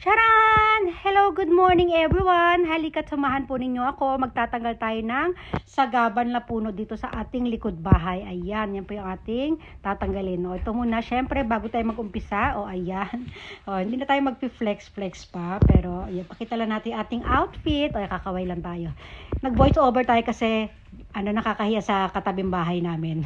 Charan! Hello, good morning everyone! Halika't samahan po ninyo ako. Magtatanggal tayo ng sagaban na puno dito sa ating likod bahay. Ayan, yan po yung ating tatanggalin. O, ito muna, syempre, bago tayo mag-umpisa. O, ayan. O, hindi na tayo mag-flex pa. Pero, ayan, pakita lang natin ating outfit. O, kakaway lang tayo. Nag-voice over tayo kasi, nakakahiya sa katabing bahay namin.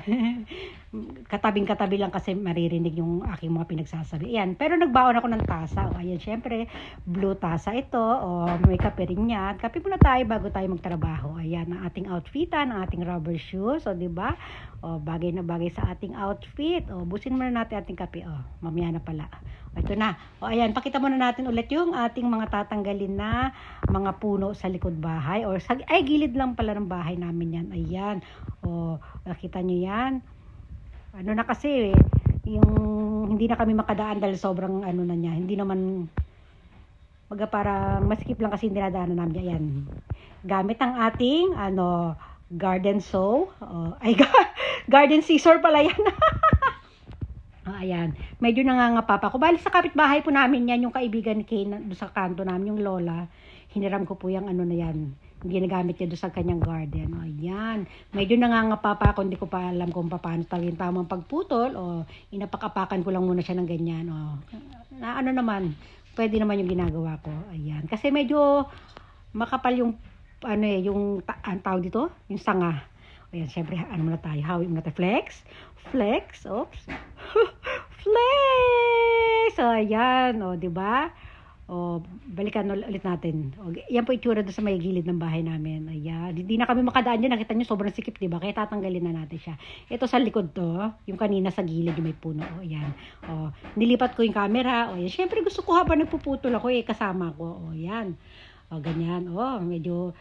Katabing-katabi lang kasi maririnig yung aking mga pinagsasabi. Ayan, pero nagbaon ako ng tasa. O, ayan, syempre, blue tasa ito. O, may kape rin yan. Kape muna tayo bago tayo magtrabaho. Ayan, ang ating outfitan, ang ating rubber shoes. O, diba? O, bagay na bagay sa ating outfit. O, busin muna natin ating kape. O, mamaya na pala. O, ito na. O, ayan, pakita muna natin ulit yung ating mga tatanggalin na mga puno sa likod bahay. Or, gilid lang pala ng bahay namin yan. Ayan. O, nakita nyo yan. Ano na kasi, yung hindi na kami makadaan dahil sobrang na niya. Hindi naman, parang maskip lang kasi dinadaanan namin. Ayan. Gamit ang ating, garden saw. Garden scissor pala yan. Ayan. Medyo nangangapapa ko. Bali sa kapitbahay po namin yan, yung kaibigan ni Kane doon sa kanto namin, yung lola. Hiniram ko po yung na yan. Ginagamit niya doon sa kanyang garden. O, ayan. Medyo nangangapapa ako. Hindi ko pa alam kung paano yung tamang pagputol. O, inapak-apakan ko lang muna siya ng ganyan. O, naman. Pwede naman yung ginagawa ko. Ayan. Kasi medyo makapal yung, yung tawag dito? Yung sanga. O, ayan. Siyempre, muna tayo? Hawi muna tayo. Flex. Oops. Flex. O, ayan. O, diba? O, balikan ulit natin. O, yan po itsura doon sa may gilid ng bahay namin. Ayan. Hindi na kami makadaan dyan. Nakita nyo, sobrang sikip, diba? Kaya tatanggalin na natin siya. Ito sa likod to. Yung kanina sa gilid, yung may puno. O, ayan. O, nilipat ko yung camera. O, ayan. Siyempre, gusto ko habang nagpuputol ako, kasama ko. O, ayan. O, ganyan. O, medyo,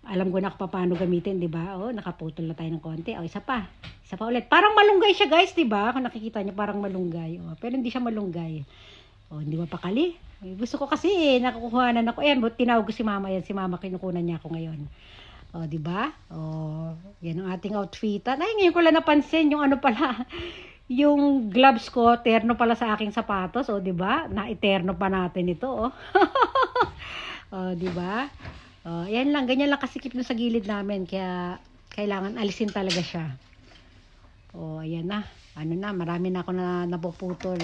alam ko na kung paano gamitin, diba? O, nakaputol na tayo ng konti. O, isa pa ulit. Parang malunggay siya, guys, diba? Kung nakikita nyo, parang malunggay. O, pero hindi siya malunggay. O, hindi ba pakali? Gusto ko kasi nakukuhanan ako. Tinawag ko si mama yan. Si mama kinukunan niya ako ngayon. O, diba? O, yan ang ating outfitan. Ay, ngayon ko lang napansin yung pala. Yung gloves ko, terno pala sa aking sapatos. O, diba? Na-eterno pa natin ito. O, o diba? O, yan lang. Ganyan lang kasikip na sa gilid namin. Kaya, kailangan alisin talaga siya. O, ayan na. Marami na ako na napuputol.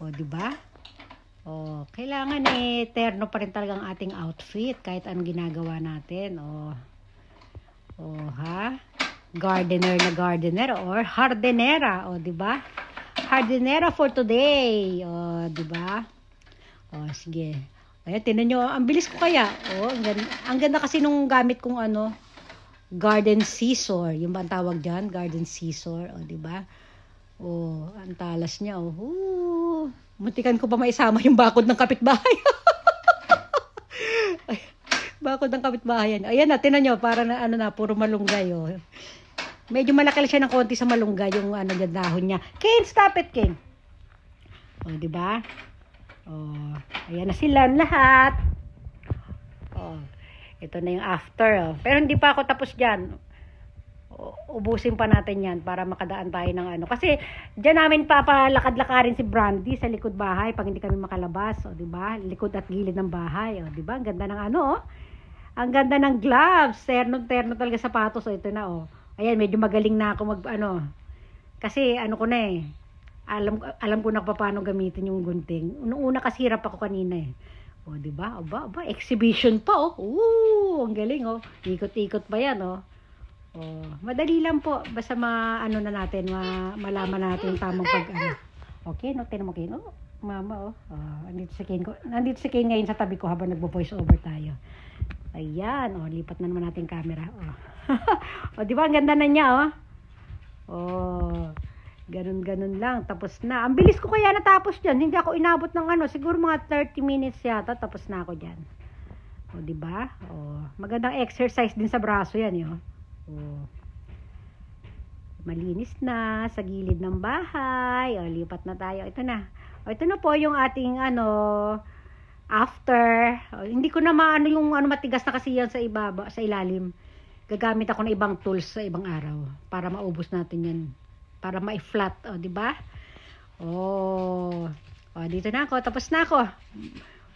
O, diba? O, kailangan terno pa rin talaga ang ating outfit kahit anong ginagawa natin. O, ha? Gardener or hardenera. O, diba? Hardenera for today. O, diba? O, sige. Ayan, tinan nyo. Ang bilis ko kaya. O, ang ganda kasi nung gamit kong garden scissor. Yung ba ang tawag dyan? Garden scissor. O, diba? Oh, ang talas niya. Oh, muntikan ko pa maisama yung bakod ng kapitbahay. Bakod ng kapitbahay yan. Ayan na, tinan nyo, para na, puro malunggay. Oh. Medyo malaki siya ng konti sa malunggay, yung dahon niya. Kane, stop it, Kane. Oh, diba? Oh, ayan na sila lahat. Oh, ito na yung after. Oh. Pero hindi pa ako tapos dyan. Ubusin pa natin yan para makadaan tayo ng kasi dyan namin papalakad-lakarin si Brandy sa likod bahay pag hindi kami makalabas, o diba, likod at gilid ng bahay, o diba, ang ganda ng ang ganda ng gloves, terno talaga sapatos. O ito na, ayan, medyo magaling na ako kasi ko na alam ko na paano gamitin yung gunting. Una kasi hirap ako kanina o diba, aba, exhibition pa ang galing ikot-ikot pa yan madali lang po. Basta na natin, malaman natin tamang Okay, tinan mo, Kane. Mama, nandito si Kane ngayon sa tabi ko habang nagbo-voice over tayo. Ayan, lipat na naman natin camera. Di ba, ang ganda na niya, ganun lang. Tapos na. Ang bilis ko kaya natapos dyan. Hindi ako inabot ng siguro mga 30 minutes yata. Tapos na ako dyan. Di ba? Magandang exercise din sa braso yan, malinis na sa gilid ng bahay. Lipat na tayo. Ito na. Ito na po yung ating after. Hindi ko na yung matigas na kasi yan sa ibaba, sa ilalim. Gagamit ako ng ibang tools sa ibang araw para maubos natin yan. Para ma-flat, di ba? O, dito na ako. Tapos na ako.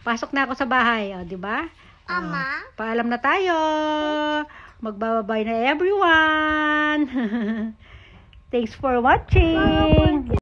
Pasok na ako sa bahay. O, di ba? Ama? Paalam na tayo. Magbababay na everyone. Thanks for watching.